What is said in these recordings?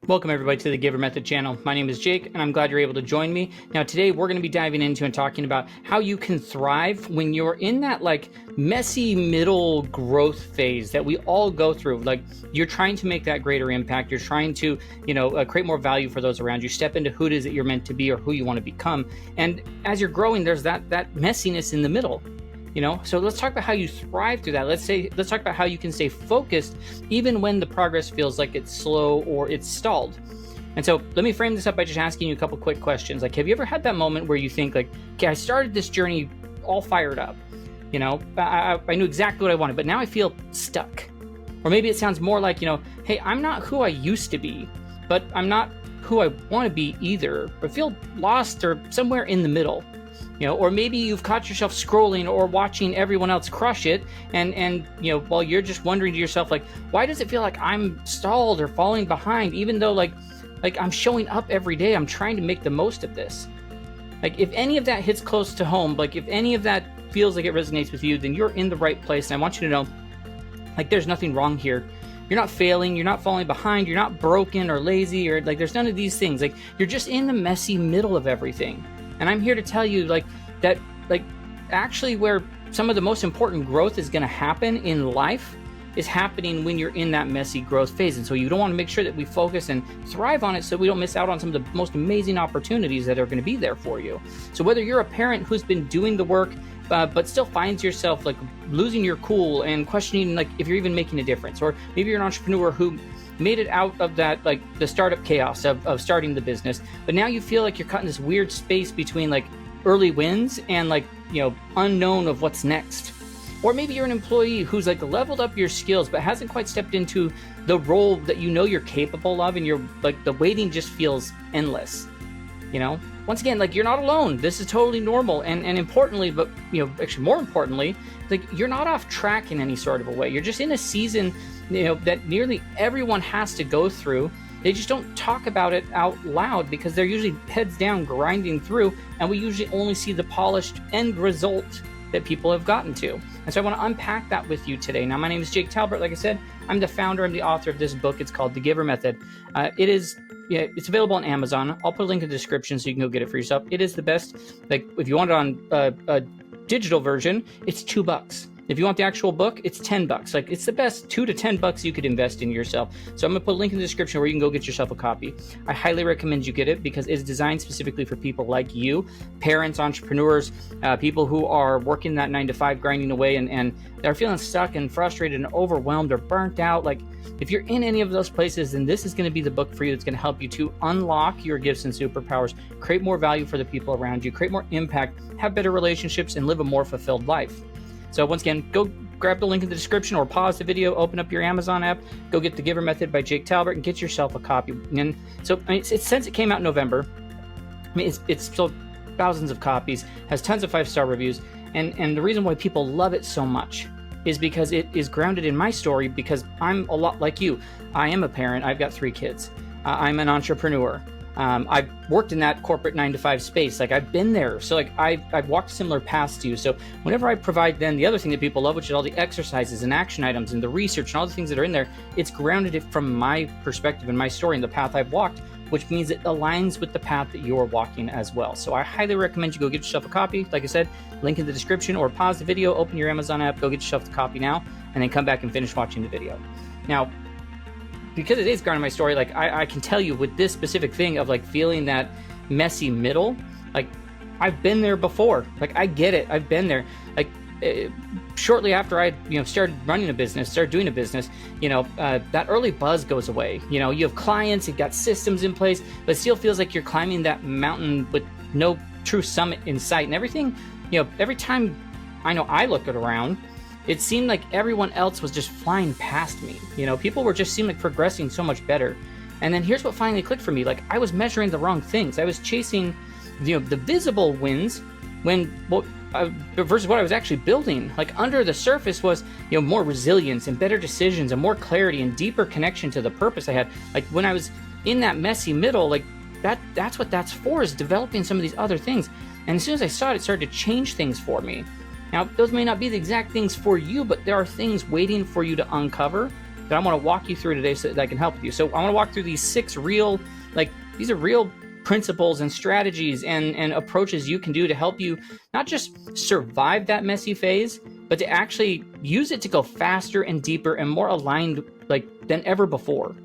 Welcome everybody to the Giver Method channel. My name is Jake and I'm glad you're able to join me. Now today we're going to be diving into and talking about how you can thrive when you're in that messy middle growth phase that we all go through. You're trying to make that greater impact. You're trying to, create more value for those around you. Step into who it is that you're meant to be or who you want to become. And as you're growing, there's that messiness in the middle. So let's talk about how you thrive through that. Let's talk about how you can stay focused even when the progress feels like it's slow or it's stalled. And so let me frame this up by just asking you a couple quick questions. Have you ever had that moment where you think okay, I started this journey all fired up. I knew exactly what I wanted, but now I feel stuck. Or maybe it sounds more like, hey, I'm not who I used to be, but I'm not who I want to be either, but feel lost or somewhere in the middle. Or maybe you've caught yourself scrolling or watching everyone else crush it, and while you're just wondering to yourself, why does it feel like I'm stalled or falling behind, even though I'm showing up every day, I'm trying to make the most of this. If any of that hits close to home, if any of that feels like it resonates with you, then you're in the right place, and I want you to know, there's nothing wrong here. You're not failing, you're not falling behind, you're not broken or lazy, or there's none of these things. You're just in the messy middle of everything. And I'm here to tell you that actually where some of the most important growth is going to happen in life is happening when you're in that messy growth phase. And so you don't want to make sure that we focus and thrive on it so we don't miss out on some of the most amazing opportunities that are going to be there for you. So whether you're a parent who's been doing the work but still finds yourself losing your cool and questioning if you're even making a difference, or maybe you're an entrepreneur who made it out of that the startup chaos of starting the business, but now you feel like you're caught in this weird space between early wins and unknown of what's next. Or maybe you're an employee who's leveled up your skills but hasn't quite stepped into the role that you're capable of, and you're the waiting just feels endless. Once again, you're not alone. This is totally normal, and importantly, but actually more importantly, you're not off track in any sort of a way. You're just in a season that nearly everyone has to go through. They just don't talk about it out loud because they're usually heads down grinding through, and we usually only see the polished end result that people have gotten to. And so I want to unpack that with you today. Now, my name is Jake Talbert. Like I said, I'm the founder and the author of this book. It's called The Giver Method. It's available on Amazon. I'll put a link in the description so you can go get it for yourself. It is the best. If you want it on a digital version, it's $2. If you want the actual book, it's $10. It's the best $2 to $10 you could invest in yourself. So I'm gonna put a link in the description where you can go get yourself a copy. I highly recommend you get it because it's designed specifically for people like you, parents, entrepreneurs, people who are working that 9 to 5, grinding away, and they're feeling stuck and frustrated and overwhelmed or burnt out. If you're in any of those places, then this is going to be the book for you. That's going to help you to unlock your gifts and superpowers, create more value for the people around you, create more impact, have better relationships, and live a more fulfilled life. So once again, go grab the link in the description or pause the video, open up your Amazon app, go get The Giver Method by Jake Talbert and get yourself a copy. And so since it came out in November, it's sold thousands of copies, has tons of 5-star reviews, and the reason why people love it so much is because it is grounded in my story, because I'm a lot like you. I am a parent. I've got 3 kids. I'm an entrepreneur. I've worked in that corporate 9 to 5 space. I've been there. So I've walked similar paths to you. So whenever I provide then the other thing that people love, which is all the exercises and action items and the research and all the things that are in there, it's grounded it from my perspective and my story and the path I've walked, which means it aligns with the path that you're walking as well. So I highly recommend you go get yourself a copy. Like I said, link in the description, or pause the video, open your Amazon app, go get yourself the copy now, and then come back and finish watching the video. Now, because it is grounded in my story, I can tell you with this specific thing of feeling that messy middle, I've been there before. I get it. I've been there. Shortly after I started running a business, started doing a business, that early buzz goes away. You have clients, you've got systems in place, but it still feels like you're climbing that mountain with no true summit in sight. And everything, every time I looked around, it seemed like everyone else was just flying past me. People were just seemed progressing so much better. And then here's what finally clicked for me. I was measuring the wrong things. I was chasing, the visible wins versus what I was actually building. Under the surface was, more resilience and better decisions and more clarity and deeper connection to the purpose I had. When I was in that messy middle, that's what that's for, is developing some of these other things. And as soon as I saw it, it started to change things for me. Now, those may not be the exact things for you, but there are things waiting for you to uncover that I want to walk you through today so that I can help you. So I want to walk through these 6 real, these are real principles and strategies and approaches you can do to help you not just survive that messy phase, but to actually use it to go faster and deeper and more aligned than ever before.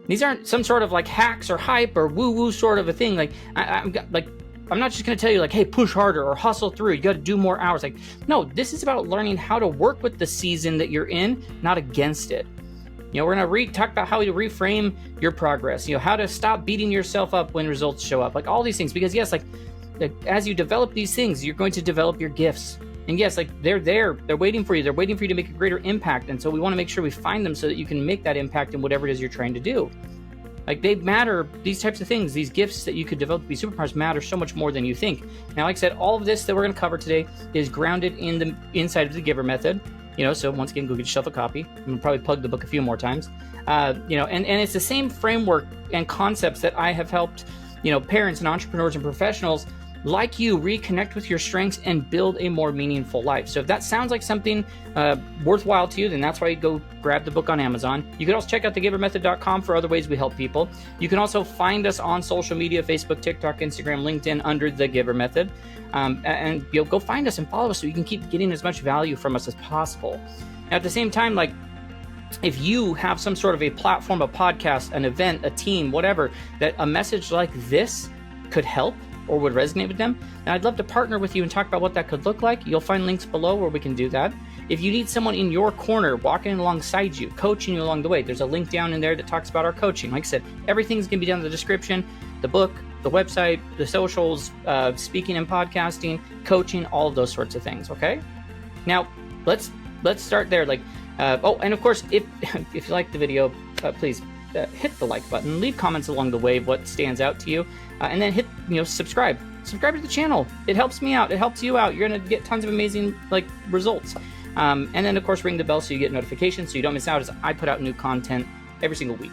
These aren't some sort of hacks or hype or woo-woo sort of a thing. I'm not just going to tell you hey, push harder or hustle through. You got to do more hours. No, this is about learning how to work with the season that you're in, not against it. We're going to talk about how to reframe your progress, how to stop beating yourself up when results show up, all these things. Because yes, as you develop these things, you're going to develop your gifts. And yes, they're there, they're waiting for you. They're waiting for you to make a greater impact. And so we want to make sure we find them so that you can make that impact in whatever it is you're trying to do. They matter, these types of things, these gifts that you could develop to be superpowers matter so much more than you think. Now, like I said, all of this that we're going to cover today is grounded in the inside of the Giver Method. So once again, go get yourself a copy. I'm going to probably plug the book a few more times. And it's the same framework and concepts that I have helped, parents and entrepreneurs and professionals like you reconnect with your strengths and build a more meaningful life. So if that sounds like something worthwhile to you, then that's why you go grab the book on Amazon. You can also check out thegivermethod.com for other ways we help people. You can also find us on social media, Facebook, TikTok, Instagram, LinkedIn, under The Giver Method. And go find us and follow us so you can keep getting as much value from us as possible. Now, at the same time, if you have some sort of a platform, a podcast, an event, a team, whatever, that a message like this could help or would resonate with them, and I'd love to partner with you and talk about what that could look like. You'll find links below where we can do that. If you need someone in your corner walking alongside you, coaching you along the way, there's a link down in there that talks about our coaching. Like I said, everything's going to be down in the description, the book, the website, the socials, speaking and podcasting, coaching, all of those sorts of things, okay? Now, let's start there. And of course, if you like the video, please hit the like button, leave comments along the way of what stands out to you, and then hit subscribe to the channel. It helps me out, it helps you out. You're gonna get tons of amazing results, and then of course ring the bell so you get notifications so you don't miss out as I put out new content every single week.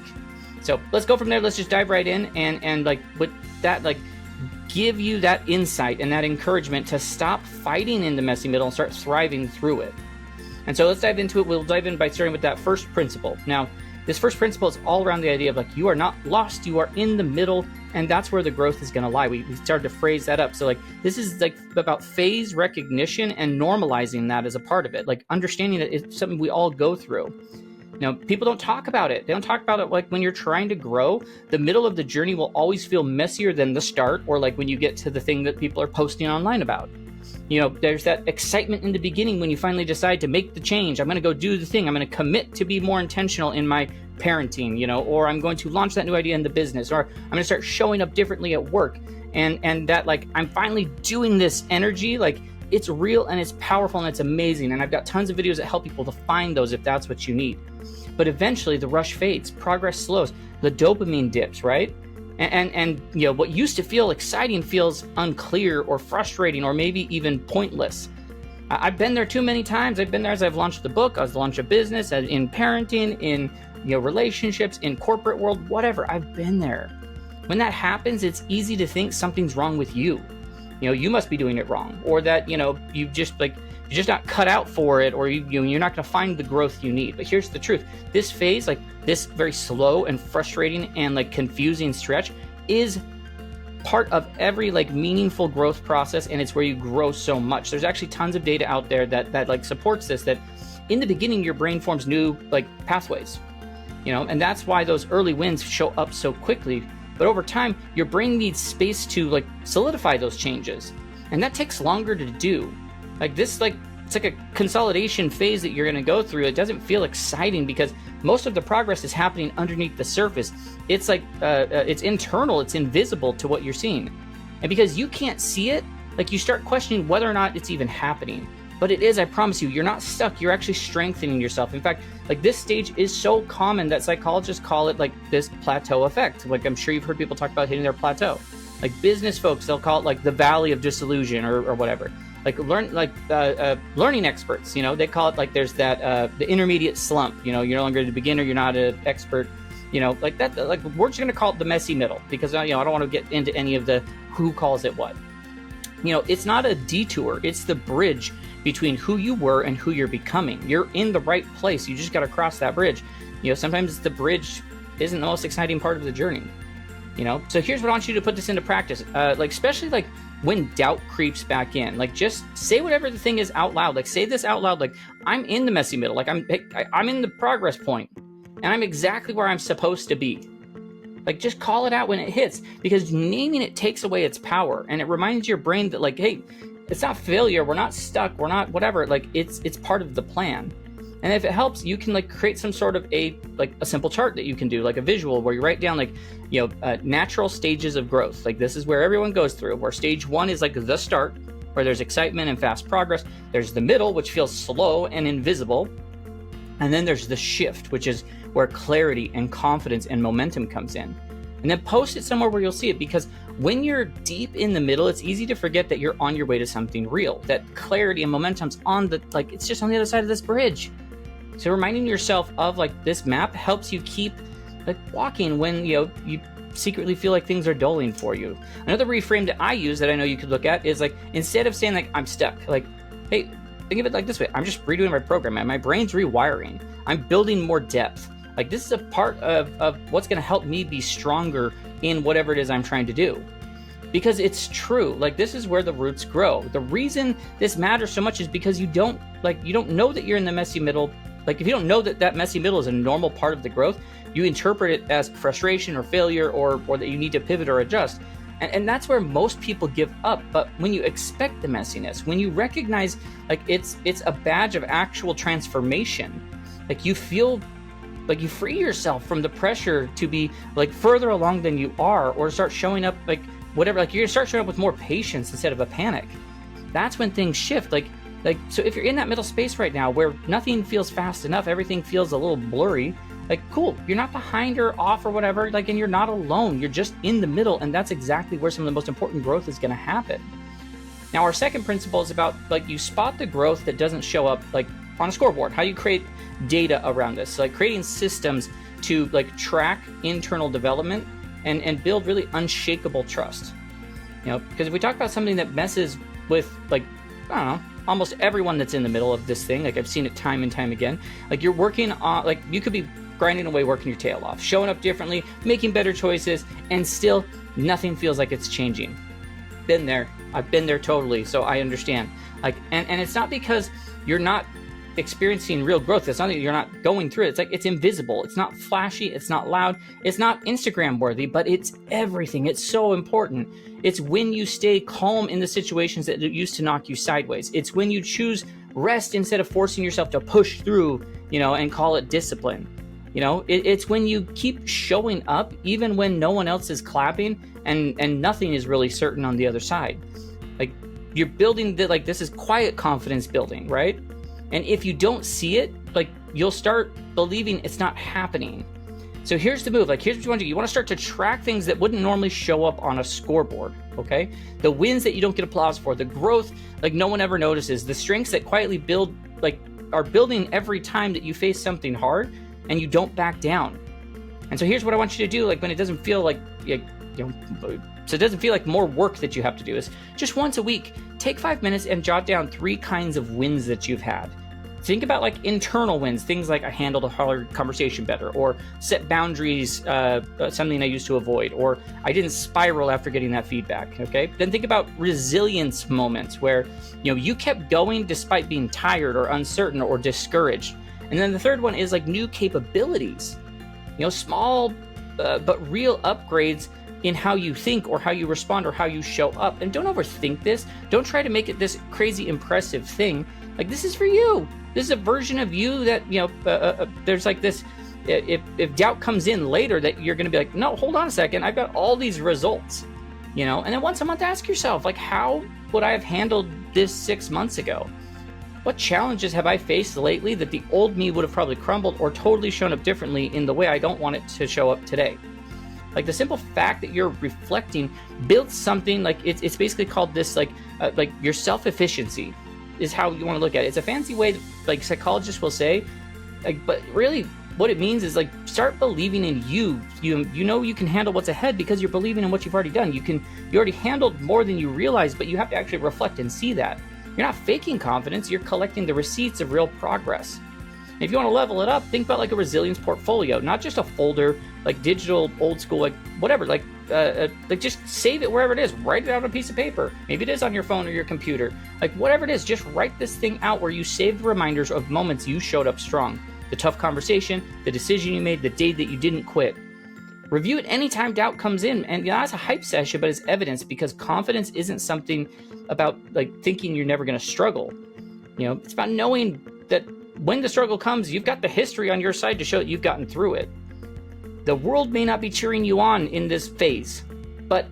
So let's go from there. Let's just dive right in and with that, give you that insight and that encouragement to stop fighting in the messy middle and start thriving through it. And so let's dive into it. We'll dive in by starting with that first principle. Now, this first principle is all around the idea of you are not lost, you are in the middle, and that's where the growth is going to lie. We started to phrase that up. So this is about phase recognition and normalizing that as a part of it, understanding that it's something we all go through. People don't talk about it. They don't talk about it when you're trying to grow. The middle of the journey will always feel messier than the start, or when you get to the thing that people are posting online about. There's that excitement in the beginning when you finally decide to make the change. I'm going to go do the thing. I'm going to commit to be more intentional in my parenting, or I'm going to launch that new idea in the business, or I'm going to start showing up differently at work. And that I'm finally doing this energy, it's real and it's powerful and it's amazing. And I've got tons of videos that help people to find those if that's what you need. But eventually the rush fades, progress slows, the dopamine dips, right? And what used to feel exciting feels unclear or frustrating or maybe even pointless. I've been there too many times. I've been there as I've launched the book, as I've launched a business, as in parenting, in relationships, in corporate world, whatever. I've been there. When that happens, it's easy to think something's wrong with you. You must be doing it wrong, or that you just you're just not cut out for it, or you're not going to find the growth you need. But here's the truth: this phase, this very slow and frustrating and confusing stretch, is part of every meaningful growth process, and it's where you grow so much. There's actually tons of data out there that supports this. That in the beginning, your brain forms new pathways, and that's why those early wins show up so quickly. But over time, your brain needs space to solidify those changes, and that takes longer to do. It's like a consolidation phase that you're going to go through. It doesn't feel exciting because most of the progress is happening underneath the surface. It's it's internal, it's invisible to what you're seeing, and because you can't see it, you start questioning whether or not it's even happening. But it is, I promise you, you're not stuck. You're actually strengthening yourself. In fact, this stage is so common that psychologists call it this plateau effect. I'm sure you've heard people talk about hitting their plateau. Business folks, they'll call it the valley of disillusion or whatever. Learning experts, they call it there's that the intermediate slump. You're no longer the beginner, you're not an expert. That. We're just gonna call it the messy middle because I don't want to get into any of the who calls it what. It's not a detour. It's the bridge between who you were and who you're becoming. You're in the right place. You just got to cross that bridge. Sometimes the bridge isn't the most exciting part of the journey. So here's what I want you to put this into practice. Especially like when doubt creeps back in, like just say whatever the thing is out loud. Like say this out loud. Like I'm in the messy middle. Like I'm in the progress point, and I'm exactly where I'm supposed to be. Like just call it out when it hits, because naming it takes away its power, and it reminds your brain that like, hey, it's not failure. We're not stuck. We're not whatever. Like it's part of the plan. And if it helps, you can like create some sort of a simple chart that you can do, like a visual where you write down like, natural stages of growth. Like this is where everyone goes through, where stage 1 is like the start, where there's excitement and fast progress. There's the middle, which feels slow and invisible. And then there's the shift, which is where clarity and confidence and momentum comes in. And then post it somewhere where you'll see it, because when you're deep in the middle, it's easy to forget that you're on your way to something real, that clarity and momentum's it's just on the other side of this bridge. So reminding yourself of like this map helps you keep like walking when you secretly feel like things are dulling for you. Another reframe that I use that I know you could look at is like, instead of saying like I'm stuck, like, hey, think of it like this way: I'm just redoing my program and my brain's rewiring. I'm building more depth. Like this is a part of what's going to help me be stronger in whatever it is I'm trying to do. Because it's true, like this is where the roots grow. The reason this matters so much is because you don't know that you're in the messy middle. Like if you don't know that messy middle is a normal part of the growth, you interpret it as frustration or failure or that you need to pivot or adjust. And that's where most people give up. But when you expect the messiness, when you recognize like it's a badge of actual transformation, like you feel like you free yourself from the pressure to be like further along than you are, or start showing up like whatever, like you're gonna start showing up with more patience instead of a panic. That's when things shift. Like so if you're in that middle space right now where nothing feels fast enough, everything feels a little blurry, like cool, you're not behind or off or whatever, like, and you're not alone, you're just in the middle, and that's exactly where some of the most important growth is going to happen. Now our second principle is about like you spot the growth that doesn't show up like on a scoreboard. How you create data around this, so, like creating systems to like track internal development and build really unshakable trust. Because if we talk about something that messes with like, I don't know, almost everyone that's in the middle of this thing, like I've seen it time and time again, like you're working on, like you could be grinding away, working your tail off, showing up differently, making better choices, and still nothing feels like it's changing. Been there. I've been there totally, so I understand. Like, and it's not because you're not experiencing real growth. It's not that you're not going through it. It's like it's invisible. It's not flashy. It's not loud. It's not Instagram worthy, but it's everything. It's so important. It's when you stay calm in the situations that used to knock you sideways. It's when you choose rest instead of forcing yourself to push through, and call it discipline. It's when you keep showing up even when no one else is clapping and nothing is really certain on the other side. Like you're building this is quiet confidence building, right? And if you don't see it, like you'll start believing it's not happening. So here's the move. Like here's what you want to do. You want to start to track things that wouldn't normally show up on a scoreboard. Okay, the wins that you don't get applause for, the growth like no one ever notices, the strengths that quietly build are building every time that you face something hard and you don't back down. And so here's what I want you to do. Like when it doesn't feel like so it doesn't feel like more work that you have to do, is just once a week, take 5 minutes and jot down 3 kinds of wins that you've had. Think about like internal wins, things like I handled a hard conversation better, or set boundaries, something I used to avoid, or I didn't spiral after getting that feedback. Okay. Then think about resilience moments where, you kept going despite being tired or uncertain or discouraged. And then the third one is like new capabilities, small but real upgrades in how you think or how you respond or how you show up. And don't overthink this. Don't try to make it this crazy impressive thing. Like this is for you. This is a version of you that, there's like this, if doubt comes in later, that you're going to be like, no, hold on a second. I've got all these results, and then once a month, ask yourself, like, how would I have handled this 6 months ago? What challenges have I faced lately that the old me would have probably crumbled or totally shown up differently in the way I don't want it to show up today? Like the simple fact that you're reflecting builds something, like it's basically called this, like your self-efficiency is how you want to look at it. It's a fancy way, like psychologists will say, like, but really what it means is like start believing in you. You can handle what's ahead because you're believing in what you've already done. You already handled more than you realize, but you have to actually reflect and see that. You're not faking confidence, you're collecting the receipts of real progress. And if you want to level it up, think about like a resilience portfolio, not just a folder, like digital, old school, like whatever, like just save it wherever it is. Write it out on a piece of paper. Maybe it is on your phone or your computer. Like whatever it is, just write this thing out where you save reminders of moments you showed up strong. The tough conversation, the decision you made, the day that you didn't quit. Review it anytime doubt comes in, and that's a hype session, but it's evidence, because confidence isn't something about like thinking you're never going to struggle. It's about knowing that when the struggle comes, you've got the history on your side to show that you've gotten through it. The world may not be cheering you on in this phase, but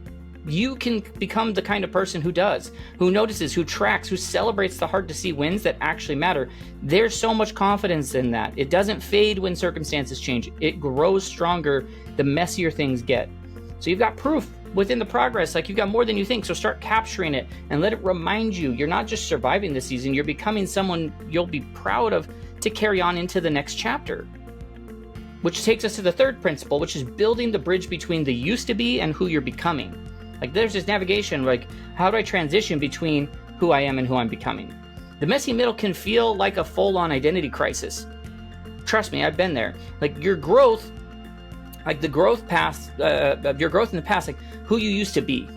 you can become the kind of person who does, who notices, who tracks, who celebrates the hard to see wins that actually matter. There's so much confidence in that. It doesn't fade when circumstances change. It grows stronger the messier things get. So you've got proof within the progress, like you've got more than you think. So start capturing it and let it remind you you're not just surviving the season, you're becoming someone you'll be proud of to carry on into the next chapter. Which takes us to the third principle, which is building the bridge between the used to be and who you're becoming. Like there's this navigation, like how do I transition between who I am and who I'm becoming? The messy middle can feel like a full-on identity crisis. Trust me, I've been there. Like your growth, like the growth path, your growth in the past, like who you used to be.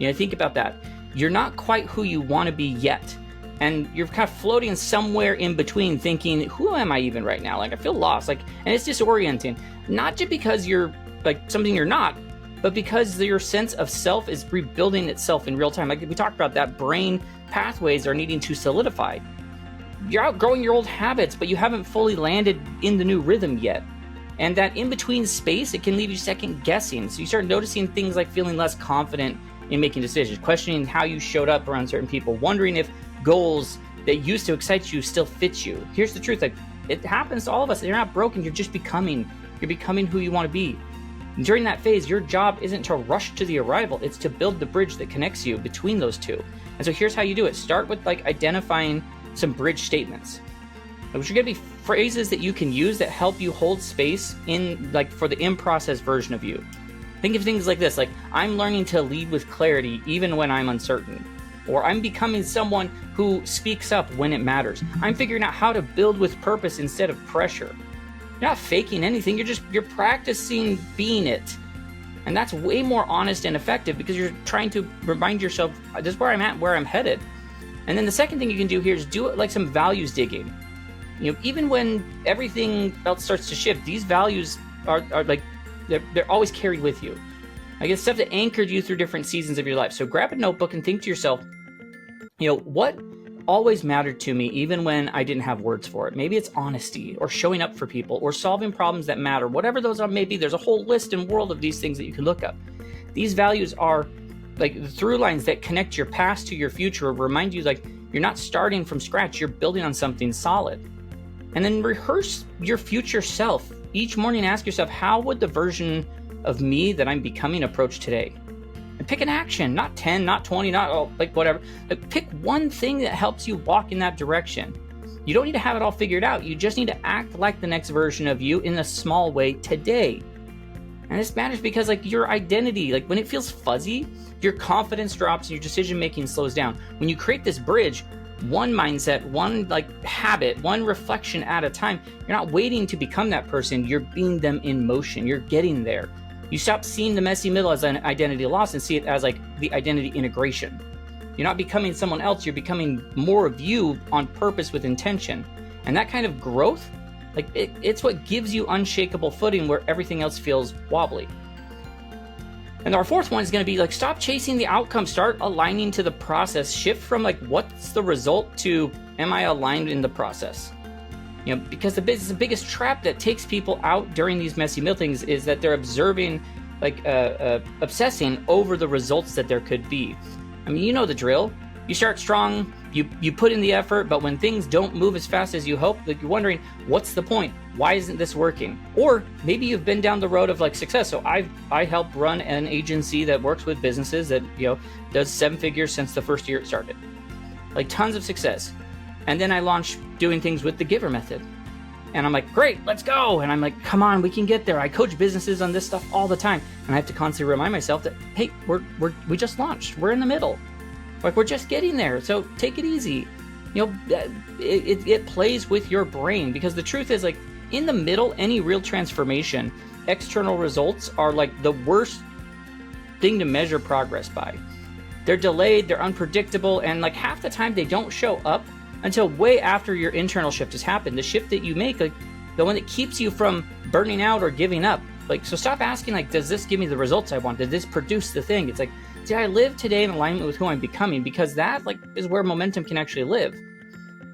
Think about that. You're not quite who you want to be yet. And you're kind of floating somewhere in between thinking, who am I even right now? Like I feel lost, and it's disorienting. Not just because you're like something you're not, but because your sense of self is rebuilding itself in real time. Like we talked about, that brain pathways are needing to solidify. You're outgrowing your old habits, but you haven't fully landed in the new rhythm yet. And that in-between space, it can leave you second guessing. So you start noticing things like feeling less confident in making decisions, questioning how you showed up around certain people, wondering if goals that used to excite you still fit you. Here's the truth, like it happens to all of us. You're not broken, you're just becoming. You're becoming who you want to be. During that phase, your job isn't to rush to the arrival, it's to build the bridge that connects you between those two. And so here's how you do it. Start with like identifying some bridge statements, which are going to be phrases that you can use that help you hold space in like for the in-process version of you. Think of things like this, like I'm learning to lead with clarity even when I'm uncertain. Or I'm becoming someone who speaks up when it matters. I'm figuring out how to build with purpose instead of pressure. You're not faking anything, you're practicing being it. And that's way more honest and effective because you're trying to remind yourself, this is where I'm at, where I'm headed. And then the second thing you can do here is do it like some values digging. Even when everything else starts to shift, these values are like, they're always carried with you. Like it's stuff that anchored you through different seasons of your life. So grab a notebook and think to yourself, what always mattered to me even when I didn't have words for it? Maybe it's honesty or showing up for people or solving problems that matter. Whatever those are, maybe there's a whole list and world of these things that you can look up. These values are like the through lines that connect your past to your future, remind you like you're not starting from scratch, you're building on something solid. And then rehearse your future self. Each morning ask yourself, how would the version of me that I'm becoming approach today? And pick an action, not 10, not 20, not whatever. Like pick one thing that helps you walk in that direction. You don't need to have it all figured out. You just need to act like the next version of you in a small way today. And this matters because like your identity, like when it feels fuzzy, your confidence drops and your decision making slows down. When you create this bridge, one mindset, one like habit, one reflection at a time, you're not waiting to become that person, you're being them in motion, you're getting there. You stop seeing the messy middle as an identity loss and see it as like the identity integration. You're not becoming someone else, you're becoming more of you on purpose with intention. And that kind of growth, like it's what gives you unshakable footing where everything else feels wobbly. And our fourth one is going to be like, stop chasing the outcome, start aligning to the process, shift from like, what's the result to, am I aligned in the process? Because the biggest trap that takes people out during these messy middle things is that they're observing, like obsessing over the results that there could be. I mean, you know the drill. You start strong, you put in the effort, but when things don't move as fast as you hope, like you're wondering, what's the point? Why isn't this working? Or maybe you've been down the road of like success. So I help run an agency that works with businesses that, does 7 figures since the first year it started. Like tons of success. And then I launched doing things with the Giver method. And I'm like, great, let's go. And I'm like, come on, we can get there. I coach businesses on this stuff all the time. And I have to constantly remind myself that, hey, we just launched. We're in the middle. Like we're just getting there. So take it easy. it plays with your brain, because the truth is, like, in the middle, any real transformation, external results are like the worst thing to measure progress by. They're delayed, they're unpredictable, and like half the time they don't show up until way after your internal shift has happened. The shift that you make, like the one that keeps you from burning out or giving up. Like, so stop asking, like, does this give me the results I want? Did this produce the thing? It's like, did I live today in alignment with who I'm becoming? Because that, like, is where momentum can actually live.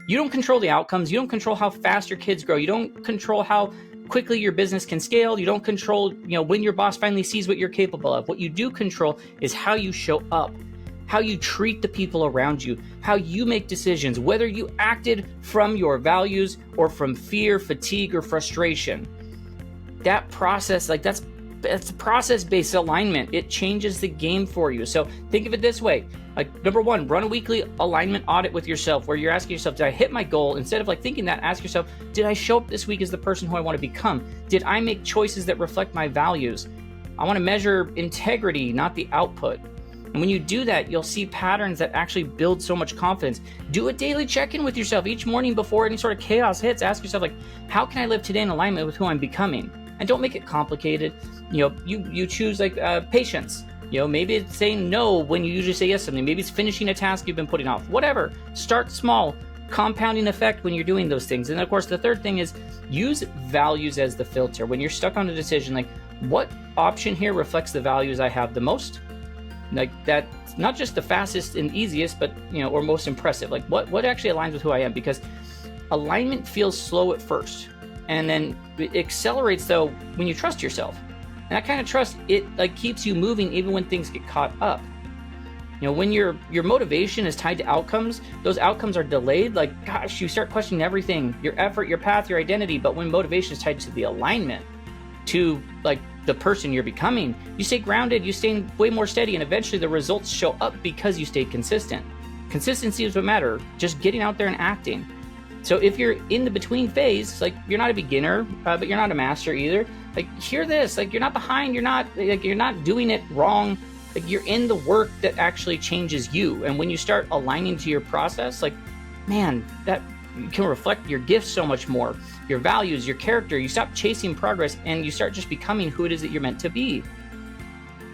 You don't control the outcomes. You don't control how fast your kids grow. You don't control how quickly your business can scale. You don't control, when your boss finally sees what you're capable of. What you do control is how you show up, how you treat the people around you, how you make decisions, whether you acted from your values or from fear, fatigue, or frustration. That process, like that's process-based alignment. It changes the game for you. So think of it this way. Like, number one, run a weekly alignment audit with yourself, where you're asking yourself, did I hit my goal? Instead of like thinking that, ask yourself, did I show up this week as the person who I want to become? Did I make choices that reflect my values? I want to measure integrity, not the output. And when you do that, you'll see patterns that actually build so much confidence. Do a daily check-in with yourself each morning before any sort of chaos hits. Ask yourself, like, how can I live today in alignment with who I'm becoming? And don't make it complicated. You choose like patience. Maybe it's saying no when you usually say yes to something. Maybe it's finishing a task you've been putting off. Whatever. Start small. Compounding effect when you're doing those things. And of course, the third thing is use values as the filter. When you're stuck on a decision, like, what option here reflects the values I have the most? Like, that's not just the fastest and easiest, but or most impressive. Like, what actually aligns with who I am? Because alignment feels slow at first, and then it accelerates though when you trust yourself. And that kind of trust, it like keeps you moving even when things get caught up. When your motivation is tied to outcomes, those outcomes are delayed. Like, gosh, you start questioning everything, your effort, your path, your identity. But when motivation is tied to the alignment, to like the person you're becoming, you stay grounded, you stay way more steady, and eventually the results show up because you stayed consistent. Consistency is what matters, just getting out there and acting. So if you're in the between phase, like, you're not a beginner, but you're not a master either. Like, hear this, like, you're not behind, you're not doing it wrong. Like, you're in the work that actually changes you. And when you start aligning to your process, like, man, that can reflect your gifts so much more, your values, your character. You stop chasing progress and you start just becoming who it is that you're meant to be.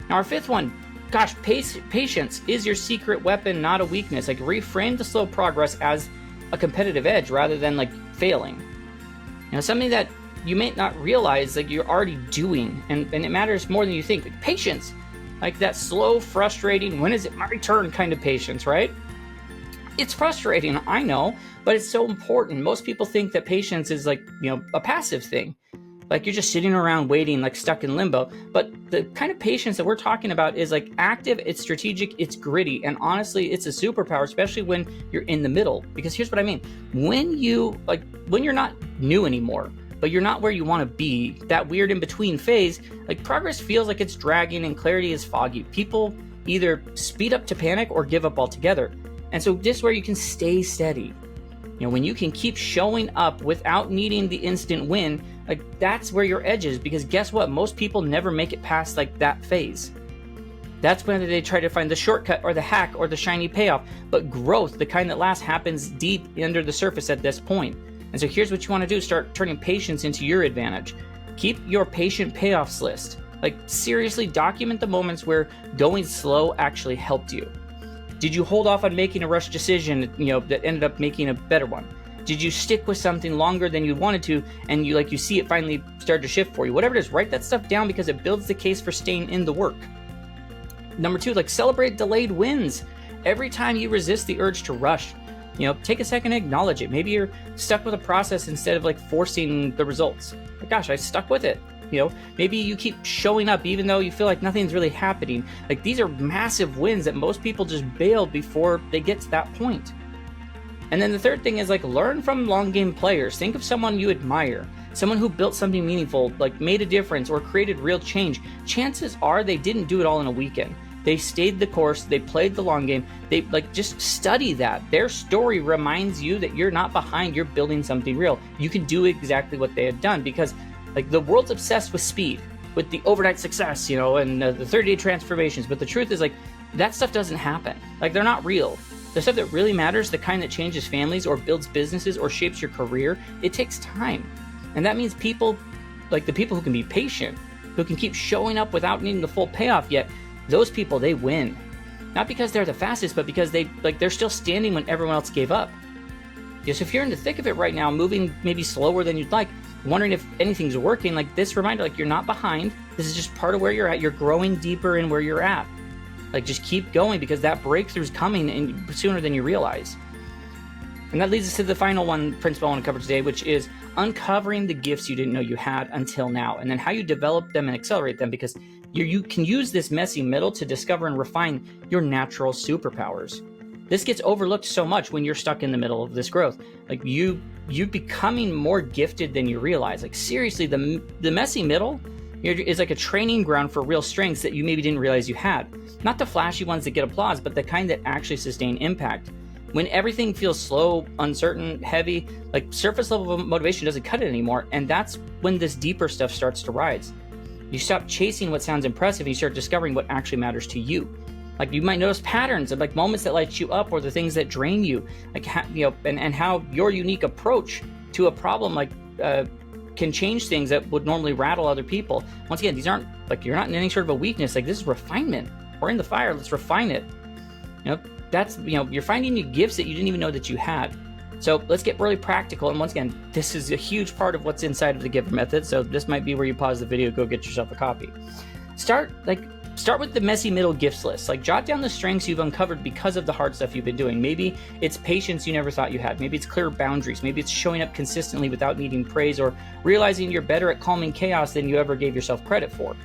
Now, our fifth one, gosh, patience is your secret weapon, not a weakness. Like, reframe the slow progress as a competitive edge rather than like failing. Something that you may not realize, like, you're already doing, and it matters more than you think. Like, patience, like that slow, frustrating, when is it my turn kind of patience, right? It's frustrating, I know, but it's so important. Most people think that patience is like, a passive thing. Like, you're just sitting around waiting, like stuck in limbo. But the kind of patience that we're talking about is like active, it's strategic, it's gritty. And honestly, it's a superpower, especially when you're in the middle. Because here's what I mean. When you're not new anymore, but you're not where you want to be, that weird in-between phase, like, progress feels like it's dragging and clarity is foggy. People either speed up to panic or give up altogether. And so this is where you can stay steady. When you can keep showing up without needing the instant win, like, that's where your edge is. Because guess what? Most people never make it past like that phase. That's when they try to find the shortcut or the hack or the shiny payoff. But growth, the kind that lasts, happens deep under the surface at this point. And so here's what you want to do. Start turning patience into your advantage. Keep your patient payoffs list. Like, seriously document the moments where going slow actually helped you. Did you hold off on making a rush decision, that ended up making a better one? Did you stick with something longer than you wanted to, and you see it finally start to shift for you? Whatever it is, write that stuff down, because it builds the case for staying in the work. Number two, like, celebrate delayed wins. Every time you resist the urge to rush, take a second and acknowledge it. Maybe you're stuck with a process instead of like forcing the results. Like, gosh, I stuck with it. Maybe you keep showing up even though you feel like nothing's really happening. Like, these are massive wins that most people just bail before they get to that point. And then the third thing is, like, learn from long game players. Think of someone you admire, someone who built something meaningful, like made a difference or created real change. Chances are they didn't do it all in a weekend. They stayed the course, they played the long game. They just study that. Their story reminds you that you're not behind, you're building something real. You can do exactly what they had done, because like, the world's obsessed with speed, with the overnight success, and the 30-day transformations. But the truth is, like, that stuff doesn't happen. Like, they're not real. The stuff that really matters, the kind that changes families or builds businesses or shapes your career, it takes time. And that means people, like the people who can be patient, who can keep showing up without needing the full payoff yet, those people, they win. Not because they're the fastest, but because they're still standing when everyone else gave up. Yes, if you're in the thick of it right now, moving maybe slower than you'd like, wondering if anything's working, like this reminder, like you're not behind. This is just part of where you're at. You're growing deeper in where you're at. Like just keep going, because that breakthrough's coming and sooner than you realize. And that leads us to the final principle I want to cover today, which is uncovering the gifts you didn't know you had until now, and then how you develop them and accelerate them, because you can use this messy middle to discover and refine your natural superpowers. This gets overlooked so much when you're stuck in the middle of this growth. Like you becoming more gifted than you realize. Like seriously, the messy middle is like a training ground for real strengths that you maybe didn't realize you had. Not the flashy ones that get applause, but the kind that actually sustain impact. When everything feels slow, uncertain, heavy, like surface level motivation doesn't cut it anymore, and that's when this deeper stuff starts to rise. You stop chasing what sounds impressive and you start discovering what actually matters to you. Like you might notice patterns of like moments that light you up or the things that drain you, like and how your unique approach to a problem can change things that would normally rattle other people. Once again, these aren't like you're not in any sort of a weakness. Like this is refinement. We're in the fire. Let's refine it. That's you're finding new gifts that you didn't even know that you had. So let's get really practical. And once again, this is a huge part of what's inside of the Giver Method. So this might be where you pause the video, go get yourself a copy. Start with the messy middle gifts list. Like jot down the strengths you've uncovered because of the hard stuff you've been doing. Maybe it's patience you never thought you had. Maybe it's clear boundaries. Maybe it's showing up consistently without needing praise, or realizing you're better at calming chaos than you ever gave yourself credit for.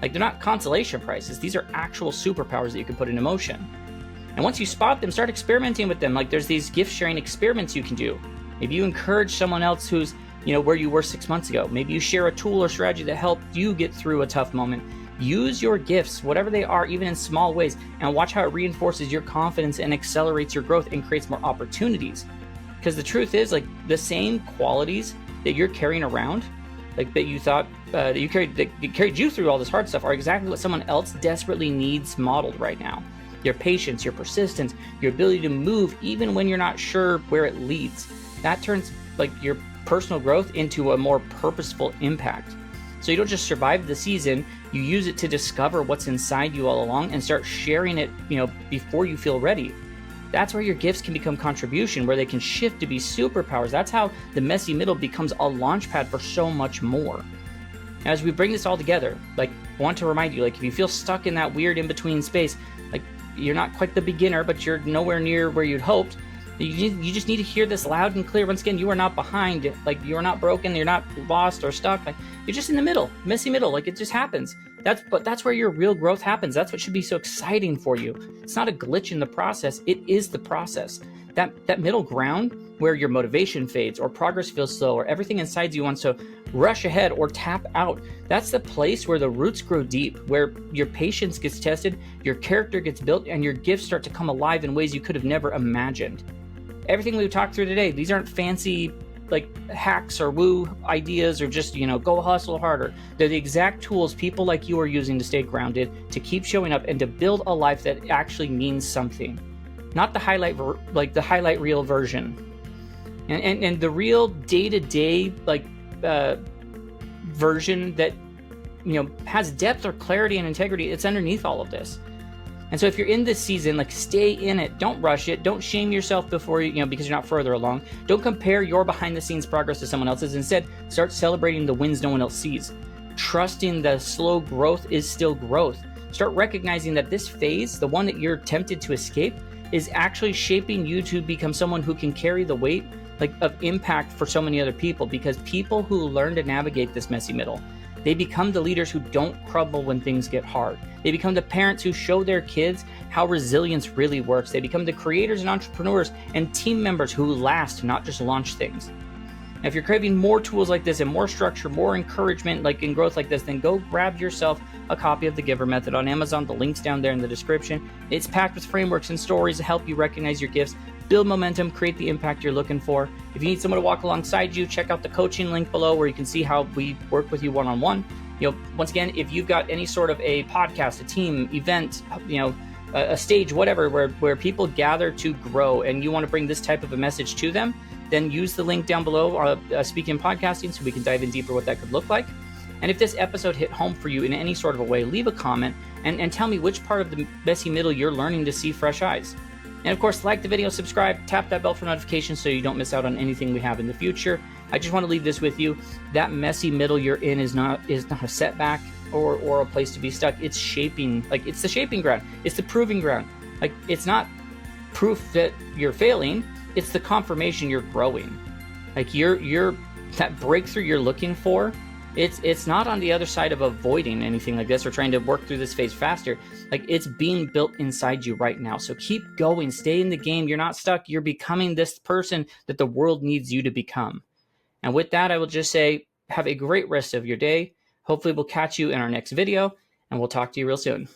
Like they're not consolation prizes. These are actual superpowers that you can put into motion. And once you spot them, start experimenting with them. Like there's these gift sharing experiments you can do. Maybe you encourage someone else who's, where you were 6 months ago. Maybe you share a tool or strategy that helped you get through a tough moment. Use your gifts, whatever they are, even in small ways, and watch how it reinforces your confidence and accelerates your growth and creates more opportunities. Because the truth is, like the same qualities that you're carrying around, like that you thought that carried you through all this hard stuff, are exactly what someone else desperately needs modeled right now. Your patience, your persistence, your ability to move even when you're not sure where it leads. That turns like your personal growth into a more purposeful impact. So you don't just survive the season, you use it to discover what's inside you all along and start sharing it, before you feel ready. That's where your gifts can become contribution, where they can shift to be superpowers. That's how the messy middle becomes a launch pad for so much more. As we bring this all together, I want to remind you, if you feel stuck in that weird in-between space, you're not quite the beginner, but you're nowhere near where you'd hoped. You just need to hear this loud and clear. Once again, you are not behind. You're not broken. You're not lost or stuck. You're just in the middle, messy middle. It just happens. That's where your real growth happens. That's what should be so exciting for you. It's not a glitch in the process. It is the process. That middle ground where your motivation fades or progress feels slow or everything inside you wants to rush ahead or tap out. That's the place where the roots grow deep, where your patience gets tested, your character gets built, and your gifts start to come alive in ways you could have never imagined. Everything we've talked through today, these aren't fancy hacks or woo ideas or just, go hustle harder. They're the exact tools people like you are using to stay grounded, to keep showing up, and to build a life that actually means something. Not the highlight reel version. And the real day-to-day version that has depth or clarity and integrity, it's underneath all of this. And so if you're in this season, stay in it. Don't rush it. Don't shame yourself before because you're not further along. Don't compare your behind-the-scenes progress to someone else's. Instead, start celebrating the wins no one else sees. Trusting the slow growth is still growth. Start recognizing that this phase, the one that you're tempted to escape, is actually shaping you to become someone who can carry the weight of impact for so many other people, because people who learn to navigate this messy middle, they become the leaders who don't crumble when things get hard. They become the parents who show their kids how resilience really works. They become the creators and entrepreneurs and team members who last, not just launch things. Now, if you're craving more tools like this and more structure, more encouragement and growth like this, then go grab yourself a copy of the Giver Method on Amazon. The link's down there in the description. It's packed with frameworks and stories to help you recognize your gifts, build momentum, create the impact you're looking for. If you need someone to walk alongside you, check out the coaching link below where you can see how we work with you one-on-one. Once again, if you've got any sort of a podcast, a team, event, a stage, whatever, where people gather to grow, and you want to bring this type of a message to them, then use the link down below, Speaking Podcasting, so we can dive in deeper what that could look like. And if this episode hit home for you in any sort of a way, leave a comment and tell me which part of the messy middle you're learning to see fresh eyes. And of course, like the video, subscribe, tap that bell for notifications so you don't miss out on anything we have in the future. I just want to leave this with you. That messy middle you're in is not a setback or a place to be stuck. It's shaping, like it's the shaping ground. It's the proving ground. Like it's not proof that you're failing. It's the confirmation you're growing. Like you're that breakthrough you're looking for. It's not on the other side of avoiding anything like this or trying to work through this phase faster. Like it's being built inside you right now. So keep going, stay in the game. You're not stuck. You're becoming this person that the world needs you to become. And with that, I will just say, have a great rest of your day. Hopefully we'll catch you in our next video, and we'll talk to you real soon.